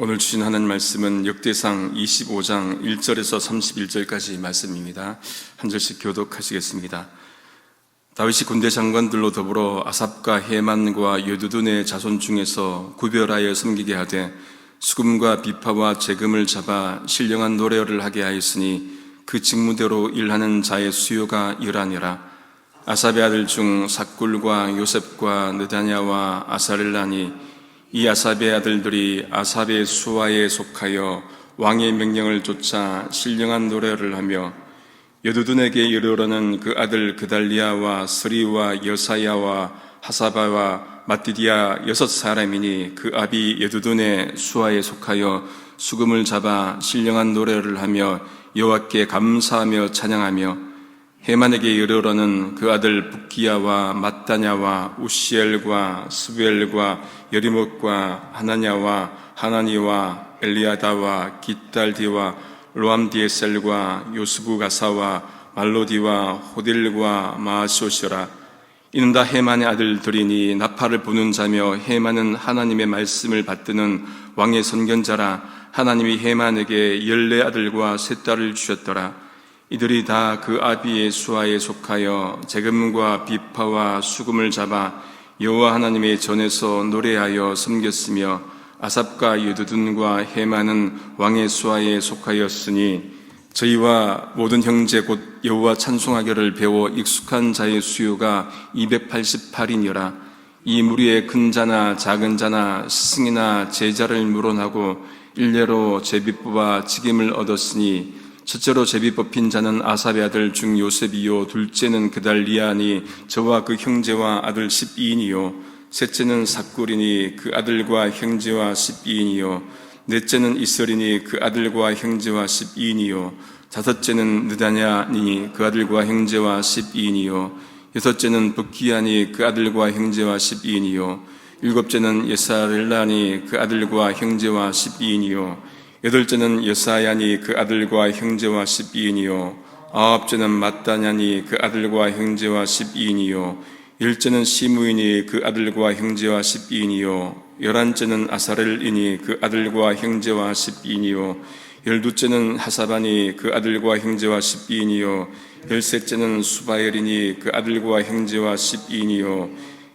오늘 주신 하나님 말씀은 역대상 25장 1절에서 31절까지 말씀입니다. 한 절씩 교독하시겠습니다. 다윗이 군대 장관들로 더불어 아삽과 헤만과 여두둔의 자손 중에서 구별하여 섬기게 하되 수금과 비파와 재금을 잡아 신령한 노래를 하게 하였으니 그 직무대로 일하는 자의 수요가 열하니라. 아삽의 아들 중 삭굴과 요셉과 느다냐와 아사렐라니 이 아삽의 아들들이 아삽의 수하에 속하여 왕의 명령을 쫓아 신령한 노래를 하며 여두둔에게 이르러는 그 아들 그달리아와 스리와 여사야와 하사바와 마띠디아 6사람이니 그 아비 여두둔의 수하에 속하여 수금을 잡아 신령한 노래를 하며 여호와께 감사하며 찬양하며 헤만에게 이르러는 그 아들 북기야와 mat다냐와 우시엘과 스부엘과 여리목과 하나냐와 하나니와 엘리아다와 깃달디와 로암디에셀과 요스부가사와 말로디와 호딜과 마아쇼시라. 이는 다 헤만의 아들들이니 나팔을 부는 자며 헤만은 하나님의 말씀을 받드는 왕의 선견자라. 하나님이 헤만에게 14아들과 3딸을 주셨더라. 이들이 다 그 아비의 수하에 속하여 재금과 비파와 수금을 잡아 여호와 하나님의 전에서 노래하여 섬겼으며 아삽과 여두둔과 헤만은 왕의 수하에 속하였으니 저희와 모든 형제 곧 여호와 찬송하기를 배워 익숙한 자의 수요가 288이니라. 이 무리의 큰 자나 작은 자나 스승이나 제자를 물어나고 일례로 제비 뽑아 직임을 얻었으니 첫째로 제비 뽑힌 자는 아삽의 아들 중 요셉이요 둘째는 그달리아니 저와 그 형제와 아들 12인이요 셋째는 삭굴이니 그 아들과 형제와 12인이요 넷째는 이설이니 그 아들과 형제와 12인이요 다섯째는 느다냐니 그 아들과 형제와 12인이요 여섯째는 북기야니 그 아들과 형제와 12인이요 일곱째는 예사렐라니 그 아들과 형제와 12인이요 여덟째는 여사야니 그 아들과 형제와 12인이요 아홉째는 mat다냐니 그 아들과 형제와 12인이요 열째는 시므이니 그 아들과 형제와 12인이요 열한째는 아사렐이니 그 아들과 형제와 12인이요 열두째는 하사바니 그 아들과 형제와 12인이요 열셋째는 수바엘이니 그 아들과 형제와 12인이요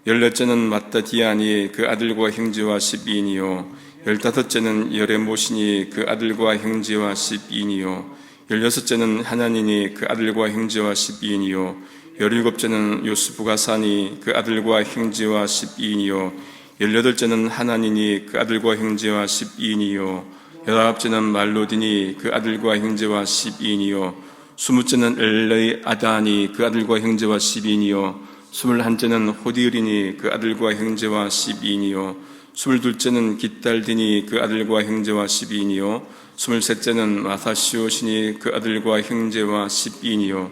열넷째는 마따디아니 그 아들과 형제와 12인이요 열다섯째는 여레모시니 그 아들과 형제와 12인이요 열여섯째는 하나니니 그 아들과 형제와 12인이요 열일곱째는 요스부가사니 그 아들과 형제와 12인이요 열여덟째는 하나니니 그 아들과 형제와 12인이요 열아홉째는 말로디니 그 아들과 형제와 12인이요 스무째는 엘레아다니 그 아들과 형제와 12인이요 스물한째는 호디르니 그 아들과 형제와 12인이요 스물둘째는 깃달디니 그 아들과 형제와 12인이요 스물셋째는 마사시오시니 그 아들과 형제와 12인이요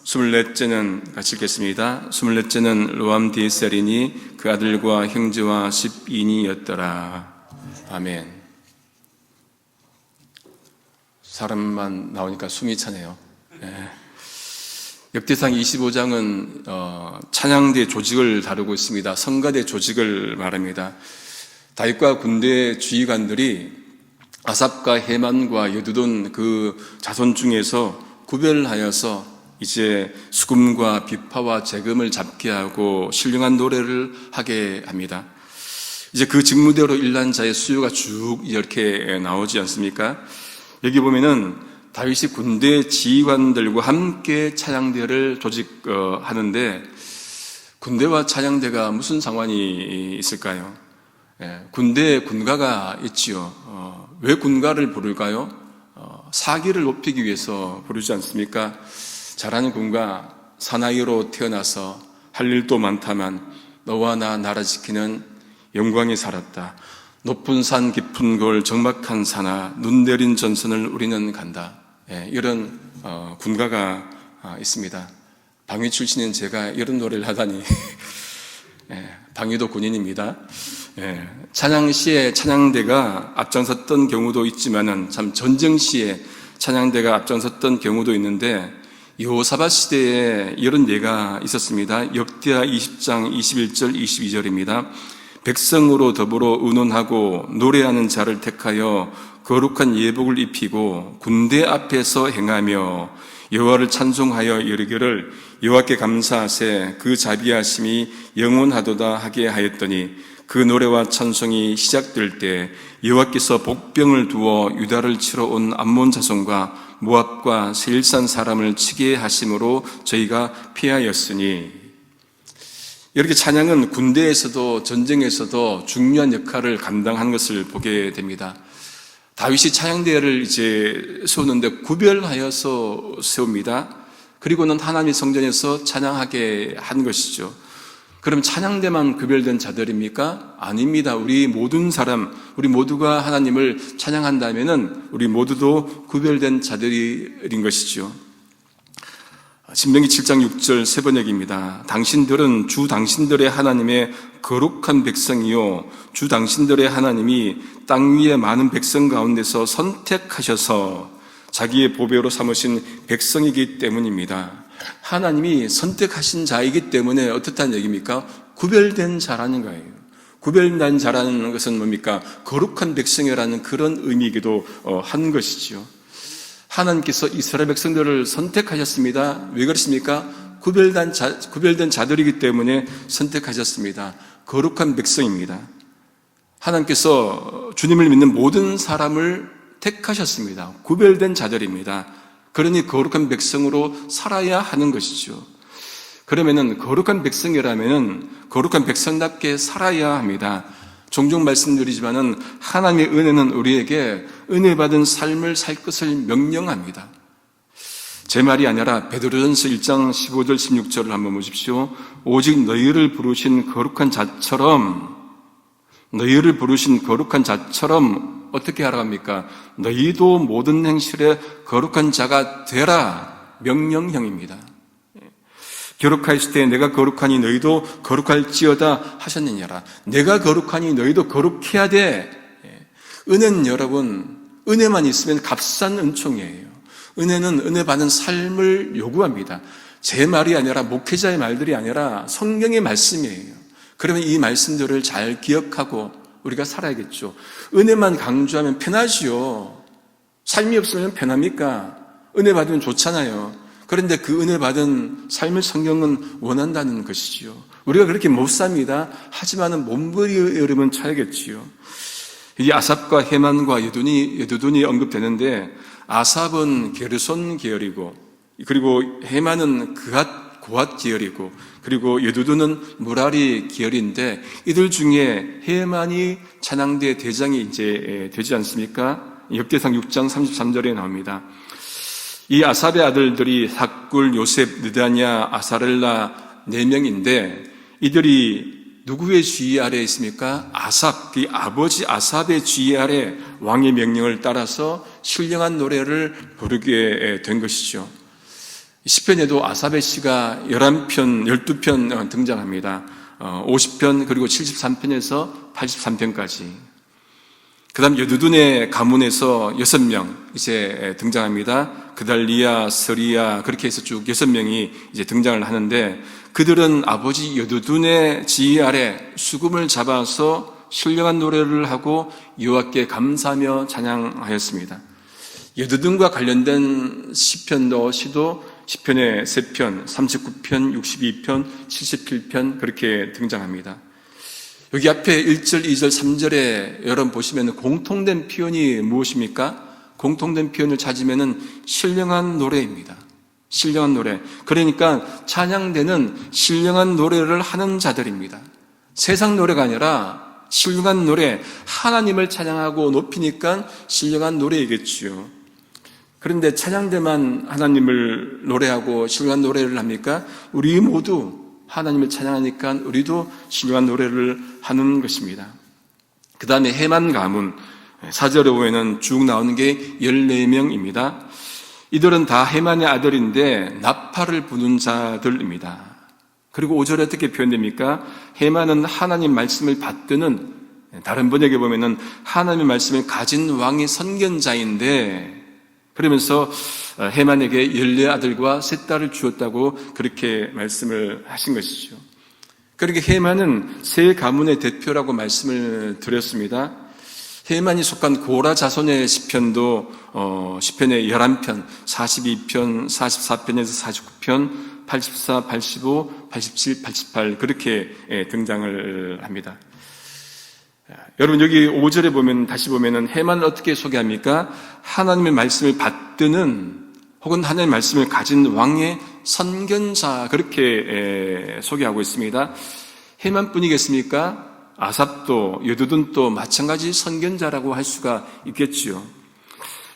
스물넷째는 같이 읽겠습니다. 스물넷째는 로암디셀이니 그 아들과 형제와 12인이었더라. 아멘. 사람만 나오니까 숨이 차네요. 네. 역대상 25장은 찬양대 조직을 다루고 있습니다. 성가대 조직을 말합니다. 다윗과 군대 지휘관들이 아삽과 헤만과 여두둔 그 자손 중에서 구별하여서 이제 수금과 비파와 재금을 잡게 하고 신령한 노래를 하게 합니다. 이제 그 직무대로 일한 자의 수요가 쭉 이렇게 나오지 않습니까? 여기 보면은 다윗이 군대 지휘관들과 함께 찬양대를 조직하는데 군대와 찬양대가 무슨 상관이 있을까요? 군대에 군가가 있지요. 왜 군가를 부를까요? 사기를 높이기 위해서 부르지 않습니까? 잘하는 군가, 사나이로 태어나서 할 일도 많다만 너와 나 나라 지키는 영광이 살았다. 높은 산 깊은 골 적막한 산하 눈 내린 전선을 우리는 간다. 이런 군가가 있습니다. 방위 출신인 제가 이런 노래를 하다니 방위도 군인입니다. 찬양 시에 찬양대가 앞장섰던 경우도 있지만은 참 전쟁 시에 찬양대가 앞장섰던 경우도 있는데 여호사밧 시대에 이런 예가 있었습니다. 역대하 20장 21절 22절입니다. 백성으로 더불어 의논하고 노래하는 자를 택하여 거룩한 예복을 입히고 군대 앞에서 행하며 여호와를 찬송하여 이르기를 여호와께 감사하세 그 자비하심이 영원하도다 하게 하였더니 그 노래와 찬송이 시작될 때 여호와께서 복병을 두어 유다를 치러 온 암몬 자손과 모압과 세일산 사람을 치게 하심으로 저희가 피하였으니. 이렇게 찬양은 군대에서도 전쟁에서도 중요한 역할을 감당한 것을 보게 됩니다. 다윗이 찬양대회를 이제 세우는데 구별하여서 세웁니다. 그리고는 하나님의 성전에서 찬양하게 한 것이죠. 그럼 찬양대만 구별된 자들입니까? 아닙니다. 우리 모든 사람, 우리 모두가 하나님을 찬양한다면은 우리 모두도 구별된 자들인 것이죠. 신명기 7장 6절 세 번역입니다. 당신들은 주 당신들의 하나님의 거룩한 백성이요 주 당신들의 하나님이 땅 위에 많은 백성 가운데서 선택하셔서 자기의 보배로 삼으신 백성이기 때문입니다. 하나님이 선택하신 자이기 때문에 어떻다는 얘기입니까? 구별된 자라는 거예요. 구별된 자라는 것은 뭡니까? 거룩한 백성이라는 그런 의미이기도 한 것이지요. 하나님께서 이스라엘 백성들을 선택하셨습니다. 왜 그렇습니까? 구별된 자들이기 때문에 선택하셨습니다. 거룩한 백성입니다. 하나님께서 주님을 믿는 모든 사람을 택하셨습니다. 구별된 자들입니다. 그러니 거룩한 백성으로 살아야 하는 것이죠. 그러면은 거룩한 백성이라면은 거룩한 백성답게 살아야 합니다. 종종 말씀드리지만은 하나님의 은혜는 우리에게 은혜 받은 삶을 살 것을 명령합니다. 제 말이 아니라 베드로전서 1장 15절 16절을 한번 보십시오. 오직 너희를 부르신 거룩한 자처럼 어떻게 하라고 합니까? 너희도 모든 행실에 거룩한 자가 되라. 명령형입니다. 거룩하실 때 내가 거룩하니 너희도 거룩할지어다 하셨느냐라. 내가 거룩하니 너희도 거룩해야 돼. 은혜는 여러분, 은혜만 있으면 값싼 은총이에요. 은혜는 은혜 받는 삶을 요구합니다. 제 말이 아니라 목회자의 말들이 아니라 성경의 말씀이에요. 그러면 이 말씀들을 잘 기억하고 우리가 살아야겠죠. 은혜만 강조하면 편하지요. 삶이 없으면 편합니까? 은혜 받으면 좋잖아요. 그런데 그 은혜 받은 삶을 성경은 원한다는 것이지요. 우리가 그렇게 못 삽니다. 하지만은 몸부림은 쳐야겠지요. 이 아삽과 헤만과 여두둔이 언급되는데 아삽은 게르손 계열이고 그리고 헤만은 고핫 계열이고 그리고 여두둔은 무라리 계열인데 이들 중에 헤만이 찬양대 대장이 이제 되지 않습니까? 역대상 6장 33절에 나옵니다. 이 아삽의 아들들이 삭굴, 요셉, 느다냐, 아사렐라 4명인데 이들이 누구의 지휘 아래에 있습니까? 아삽, 그 아버지 아삽의 지휘 아래 왕의 명령을 따라서 신령한 노래를 부르게 된 것이죠. 시편에도 아삽의 시가 11편, 12편 등장합니다. 50편 그리고 73편에서 83편까지. 그 다음 여두둔의 가문에서 6명 이제 등장합니다. 그달리야, 서리야 그렇게 해서 쭉 6명이 이제 등장을 하는데 그들은 아버지 여두둔의 지휘 아래 수금을 잡아서 신령한 노래를 하고 여호와께 감사하며 찬양하였습니다. 여두둔과 관련된 시도 10편에 3편, 39편, 62편, 77편 그렇게 등장합니다. 여기 앞에 1절, 2절, 3절에 여러분 보시면 공통된 표현이 무엇입니까? 공통된 표현을 찾으면 신령한 노래입니다. 신령한 노래. 그러니까 찬양대는 신령한 노래를 하는 자들입니다. 세상 노래가 아니라 신령한 노래, 하나님을 찬양하고 높이니까 신령한 노래이겠지요. 그런데 찬양대만 하나님을 노래하고 신령한 노래를 합니까? 우리 모두 하나님을 찬양하니까 우리도 신령한 노래를 하는 것입니다. 그 다음에 헤만 가문 4절에 보면 쭉 나오는 게 14명입니다. 이들은 다 헤만의 아들인데 나팔을 부는 자들입니다. 그리고 5절에 어떻게 표현됩니까? 헤만은 하나님 말씀을 받드는, 다른 번역에 보면은 하나님의 말씀을 가진 왕의 선견자인데 그러면서 헤만에게 14아들과 3딸을 주었다고 그렇게 말씀을 하신 것이죠. 그렇게 헤만은 세 가문의 대표라고 말씀을 드렸습니다. 헤만이 속한 고라 자손의 시편도 시편의 11편, 42편, 44편에서 49편, 84, 85, 87, 88 그렇게 등장을 합니다. 여러분 여기 5절에 보면 다시 보면은 헤만을 어떻게 소개합니까? 하나님의 말씀을 받드는 혹은 하나님의 말씀을 가진 왕의 선견자 그렇게 소개하고 있습니다. 헤만뿐이겠습니까? 아삽도 여두둔도 마찬가지 선견자라고 할 수가 있겠지요.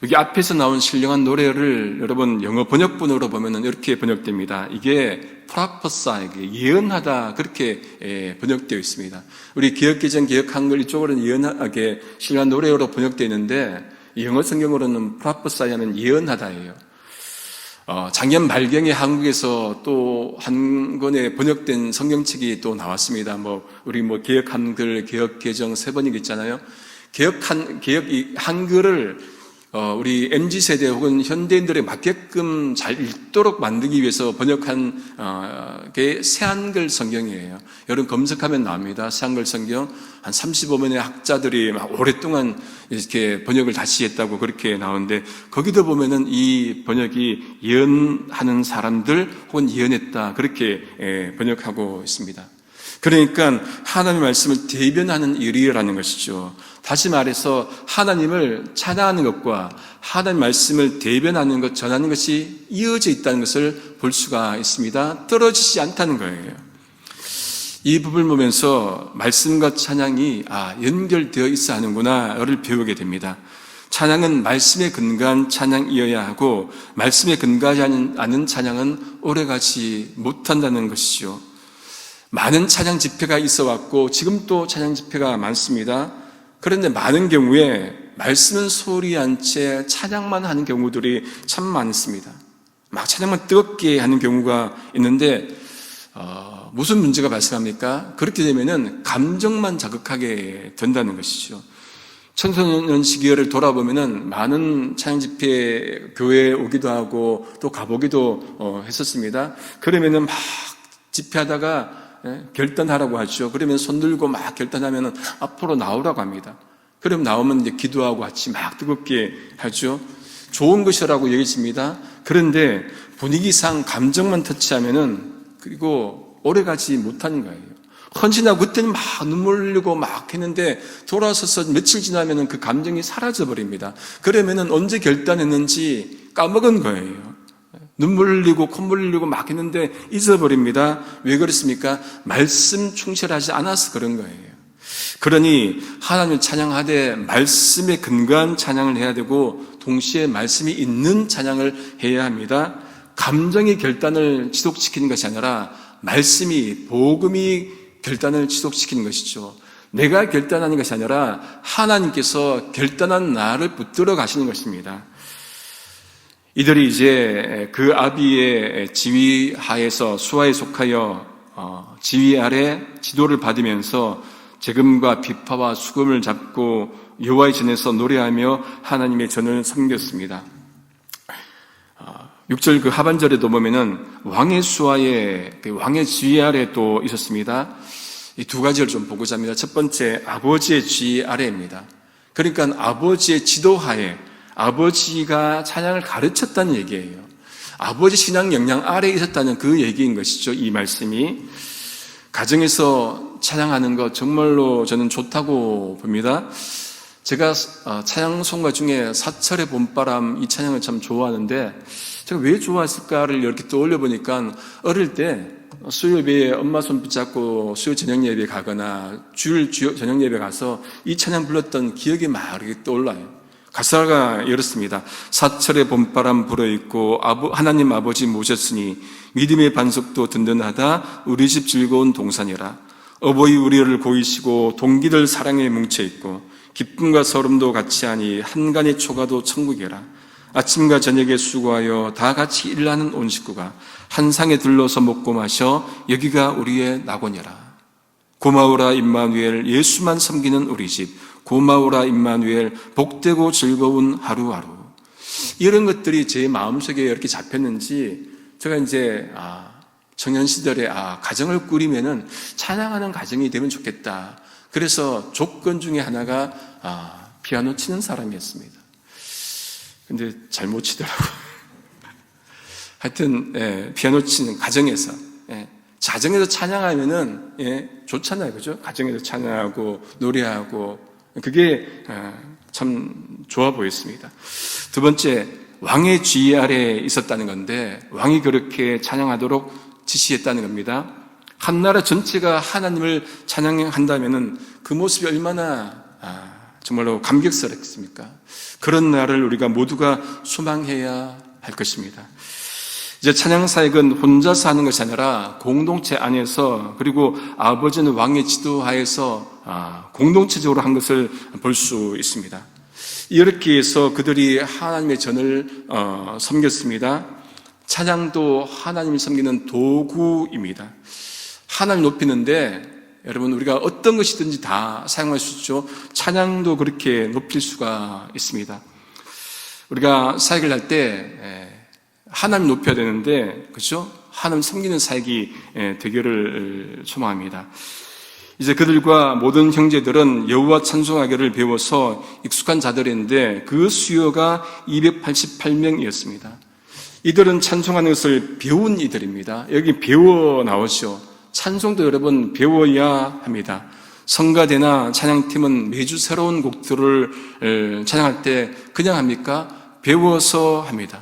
여기 앞에서 나온 신령한 노래를 여러분 영어 번역본으로 보면은 이렇게 번역됩니다. 이게 프로퍼사이, 예언하다 그렇게 번역되어 있습니다. 우리 기억개정, 기억 한글 이쪽으로는 예언하게 신령한 노래로 번역되어 있는데 영어 성경으로는 프로퍼사이 하면 예언하다예요. 작년 말경에 한국에서 또 한 권의 번역된 성경책이 또 나왔습니다. 우리 개역 한글, 개역 개정 세 번역 있잖아요. 개역 한글을 우리 MZ세대 혹은 현대인들에 맞게끔 잘 읽도록 만들기 위해서 번역한 게 새한글 성경이에요. 여러분 검색하면 나옵니다. 새한글 성경. 한 35명의 학자들이 막 오랫동안 이렇게 번역을 다시 했다고 그렇게 나오는데 거기도 보면은 이 번역이 예언하는 사람들 혹은 예언했다 그렇게 번역하고 있습니다. 그러니까 하나님의 말씀을 대변하는 일이라는 것이죠. 다시 말해서 하나님을 찬양하는 것과 하나님의 말씀을 대변하는 것, 전하는 것이 이어져 있다는 것을 볼 수가 있습니다. 떨어지지 않다는 거예요. 이 부분을 보면서 말씀과 찬양이 연결되어 있어야 하는구나를 배우게 됩니다. 찬양은 말씀에 근거한 찬양이어야 하고 말씀에 근거하지 않은 찬양은 오래가지 못한다는 것이죠. 많은 찬양 집회가 있어 왔고 지금 또 찬양 집회가 많습니다. 그런데 많은 경우에 말씀은 소홀히 한 채 찬양만 하는 경우들이 참 많습니다. 막 찬양만 뜨겁게 하는 경우가 있는데 무슨 문제가 발생합니까? 그렇게 되면은 감정만 자극하게 된다는 것이죠. 청소년 시기를 돌아보면은 많은 찬양 집회 교회에 오기도 하고 또 가보기도 했었습니다. 그러면은 막 집회하다가 결단하라고 하죠. 그러면 손 들고 막 결단하면 앞으로 나오라고 합니다. 그럼 나오면 이제 기도하고 같이 막 뜨겁게 하죠. 좋은 것이라고 여겨집니다. 그런데 분위기상 감정만 터치하면은 그리고 오래가지 못하는 거예요. 헌신하고 그때는 막 눈물 흘리고 막 했는데 돌아서서 며칠 지나면은 그 감정이 사라져 버립니다. 그러면은 언제 결단했는지 까먹은 거예요. 눈물 흘리고 콧물 흘리고 막 했는데 잊어버립니다. 왜 그렇습니까? 말씀 충실하지 않아서 그런 거예요. 그러니 하나님을 찬양하되 말씀에 근거한 찬양을 해야 되고 동시에 말씀이 있는 찬양을 해야 합니다. 감정이 결단을 지속시키는 것이 아니라 말씀이, 복음이 결단을 지속시키는 것이죠. 내가 결단하는 것이 아니라 하나님께서 결단한 나를 붙들어 가시는 것입니다. 이들이 이제 그 아비의 지휘 하에서 수하에 속하여 지휘 아래 지도를 받으면서 재금과 비파와 수금을 잡고 여호와의 전에서 노래하며 하나님의 전을 섬겼습니다. 6절 그 하반절에도 보면은 왕의 수하에 왕의 지휘 아래 또 있었습니다. 이 두 가지를 좀 보고자 합니다. 첫 번째 아버지의 지휘 아래입니다. 그러니까 아버지의 지도하에 아버지가 찬양을 가르쳤다는 얘기예요. 아버지 신앙 영향 아래에 있었다는 그 얘기인 것이죠. 이 말씀이 가정에서 찬양하는 것 정말로 저는 좋다고 봅니다. 제가 찬양송가 중에 사철의 봄바람 이 찬양을 참 좋아하는데 제가 왜 좋아했을까를 이렇게 떠올려 보니까 어릴 때 수요 예배에 엄마 손 붙잡고 수요 저녁 예배 가거나 주일 저녁 예배 가서 이 찬양 불렀던 기억이 막 이렇게 떠올라요. 가사가 이렇습니다. 사철의 봄바람 불어있고 하나님 아버지 모셨으니 믿음의 반석도 든든하다 우리 집 즐거운 동산이라. 어버이 우리를 고이시고 동기들 사랑에 뭉쳐있고 기쁨과 서름도 같이 하니 한간의 초가도 천국이라. 아침과 저녁에 수고하여 다 같이 일하는 온 식구가 한 상에 들러서 먹고 마셔 여기가 우리의 낙원이라. 고마우라 임마누엘 예수만 섬기는 우리 집 고마우라 임마누엘 복되고 즐거운 하루하루. 이런 것들이 제 마음속에 이렇게 잡혔는지 제가 이제 청년 시절에 가정을 꾸리면은 찬양하는 가정이 되면 좋겠다. 그래서 조건 중에 하나가 피아노 치는 사람이었습니다. 근데 잘 못 치더라고요. 하여튼 피아노 치는 가정에서 가정에서 찬양하면은 좋잖아요, 그죠? 가정에서 찬양하고 노래하고 그게 참 좋아 보였습니다. 두 번째, 왕의 지휘 아래에 있었다는 건데 왕이 그렇게 찬양하도록 지시했다는 겁니다. 한 나라 전체가 하나님을 찬양한다면은 그 모습이 얼마나 정말로 감격스럽겠습니까? 그런 날을 우리가 모두가 소망해야 할 것입니다. 이제 찬양 사역은 혼자서 하는 것이 아니라 공동체 안에서, 그리고 아버지는 왕의 지도하에서 공동체적으로 한 것을 볼 수 있습니다. 이렇게 해서 그들이 하나님의 전을 섬겼습니다. 찬양도 하나님을 섬기는 도구입니다. 하나님 높이는데 여러분, 우리가 어떤 것이든지 다 사용할 수 있죠. 찬양도 그렇게 높일 수가 있습니다. 우리가 사역을 할 때 하나님 높여야 되는데, 그렇죠? 하나님 섬기는 사역이 되기를 소망합니다. 이제 그들과 모든 형제들은 여호와 찬송하기를 배워서 익숙한 자들인데 그 수요가 288명이었습니다. 이들은 찬송하는 것을 배운 이들입니다. 여기 배워 나오죠. 찬송도 여러분 배워야 합니다. 성가대나 찬양팀은 매주 새로운 곡들을 찬양할 때 그냥 합니까? 배워서 합니다.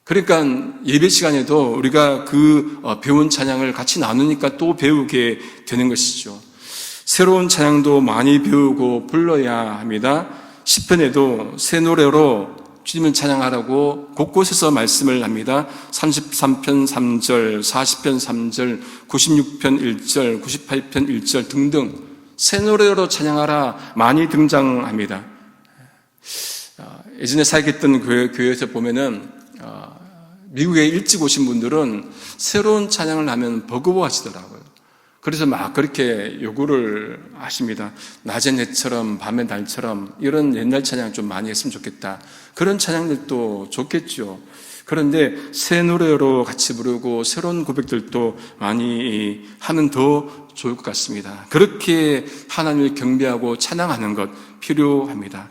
그러니까 예배 시간에도 우리가 그 배운 찬양을 같이 나누니까 또 배우게 되는 것이죠. 새로운 찬양도 많이 배우고 불러야 합니다. 시편에도 새 노래로 주님을 찬양하라고 곳곳에서 말씀을 합니다. 33편 3절, 40편 3절, 96편 1절, 98편 1절 등등 새 노래로 찬양하라 많이 등장합니다. 예전에 사역했던 교회에서 보면은 미국에 일찍 오신 분들은 새로운 찬양을 하면 버거워하시더라고요. 그래서 막 그렇게 요구를 하십니다. 낮엔 해처럼 밤엔 달처럼 이런 옛날 찬양 좀 많이 했으면 좋겠다. 그런 찬양들도 좋겠죠. 그런데 새 노래로 같이 부르고 새로운 고백들도 많이 하면 더 좋을 것 같습니다. 그렇게 하나님을 경배하고 찬양하는 것 필요합니다.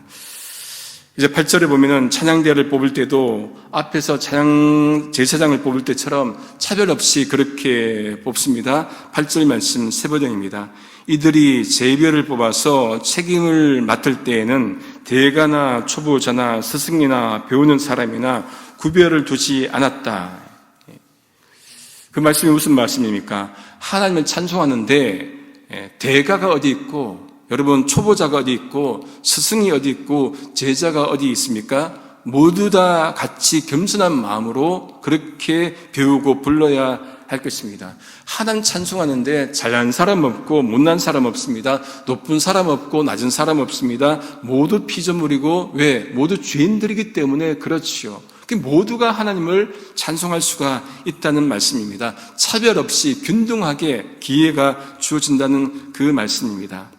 이제 8절에 보면은 찬양대를 뽑을 때도 앞에서 제사장을 뽑을 때처럼 차별 없이 그렇게 뽑습니다. 8절 말씀 세 버전입니다. 이들이 제별을 뽑아서 책임을 맡을 때에는 대가나 초보자나 스승이나 배우는 사람이나 구별을 두지 않았다. 그 말씀이 무슨 말씀입니까? 하나님을 찬송하는데 대가가 어디 있고 여러분 초보자가 어디 있고 스승이 어디 있고 제자가 어디 있습니까? 모두 다 같이 겸손한 마음으로 그렇게 배우고 불러야 할 것입니다. 하나님 찬송하는데 잘난 사람 없고 못난 사람 없습니다. 높은 사람 없고 낮은 사람 없습니다. 모두 피조물이고 왜? 모두 죄인들이기 때문에 그렇지요. 모두가 하나님을 찬송할 수가 있다는 말씀입니다. 차별 없이 균등하게 기회가 주어진다는 그 말씀입니다.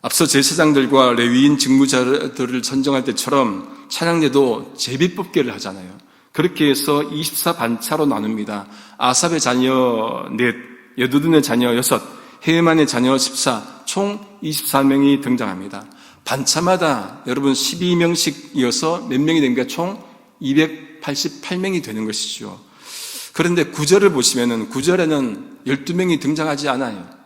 앞서 제사장들과 레위인 직무자들을 선정할 때처럼 찬양대도 제비뽑기를 하잖아요. 그렇게 해서 24반차로 나눕니다. 아삽의 자녀 4, 여두둔의 자녀 6, 헤만의 자녀 14, 총 24명이 등장합니다. 반차마다 여러분 12명씩 이어서 몇 명이 됩니까? 총 288명이 되는 것이죠. 그런데 9절을 보시면은 9절에는 12명이 등장하지 않아요.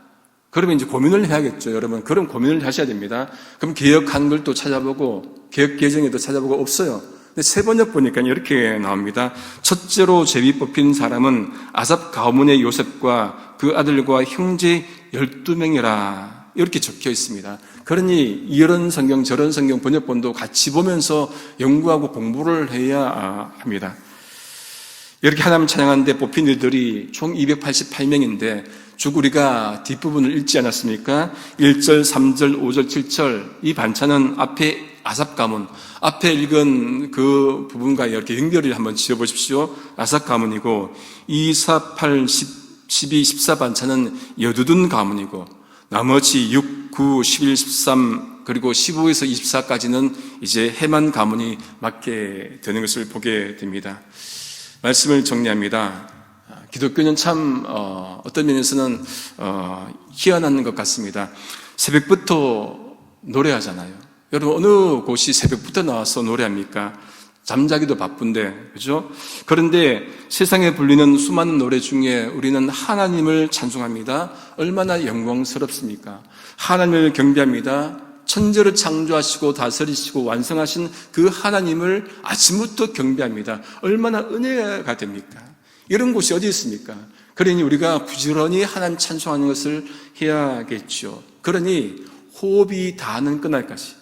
그러면 이제 고민을 해야겠죠, 여러분. 그럼 고민을 하셔야 됩니다. 그럼 개역 한글도 찾아보고, 개역 개정에도 찾아보고 없어요. 근데 세 번역 보니까 이렇게 나옵니다. 첫째로 제비 뽑힌 사람은 아삽 가문의 요셉과 그 아들과 형제 12명이라. 이렇게 적혀 있습니다. 그러니 이런 성경, 저런 성경 번역본도 같이 보면서 연구하고 공부를 해야 합니다. 이렇게 하나님 찬양하는데 뽑힌 이들이 총 288명인데 쭉 우리가 뒷부분을 읽지 않았습니까? 1절, 3절, 5절, 7절 이 반차는 앞에 아삽 가문, 앞에 읽은 그 부분과 이렇게 연결을 한번 지어보십시오. 아삽 가문이고 2, 4, 8, 10, 12, 14 반차는 여두둔 가문이고 나머지 6, 9, 11, 13 그리고 15에서 24까지는 이제 헤만 가문이 맡게 되는 것을 보게 됩니다. 말씀을 정리합니다. 기독교는 참 어떤 면에서는 희한한 것 같습니다. 새벽부터 노래하잖아요. 여러분 어느 곳이 새벽부터 나와서 노래합니까? 잠자기도 바쁜데, 그죠? 그런데 세상에 불리는 수많은 노래 중에 우리는 하나님을 찬송합니다. 얼마나 영광스럽습니까? 하나님을 경배합니다. 천지를 창조하시고 다스리시고 완성하신 그 하나님을 아침부터 경배합니다. 얼마나 은혜가 됩니까? 이런 곳이 어디 있습니까? 그러니 우리가 부지런히 하나님 찬송하는 것을 해야겠죠. 그러니 호흡이 닿는 그날까지,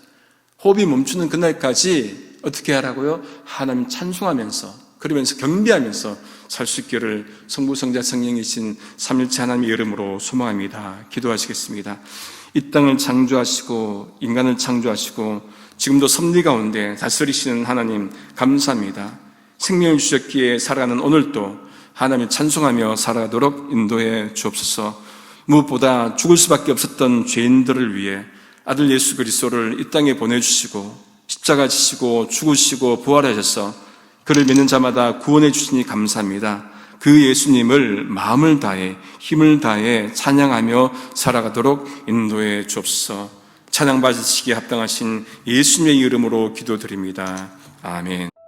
호흡이 멈추는 그날까지 어떻게 하라고요? 하나님 찬송하면서, 그러면서 경배하면서 살 수 있기를 성부, 성자, 성령이신 삼일체 하나님의 이름으로 소망합니다. 기도하시겠습니다. 이 땅을 창조하시고 인간을 창조하시고 지금도 섭리 가운데 다스리시는 하나님 감사합니다. 생명을 주셨기에 살아가는 오늘도 하나님을 찬송하며 살아가도록 인도해 주옵소서. 무엇보다 죽을 수밖에 없었던 죄인들을 위해 아들 예수 그리스도를 이 땅에 보내주시고 십자가 지시고 죽으시고 부활하셔서 그를 믿는 자마다 구원해 주시니 감사합니다. 그 예수님을 마음을 다해 힘을 다해 찬양하며 살아가도록 인도해 주옵소서. 찬양 받으시기에 합당하신 예수님의 이름으로 기도드립니다. 아멘.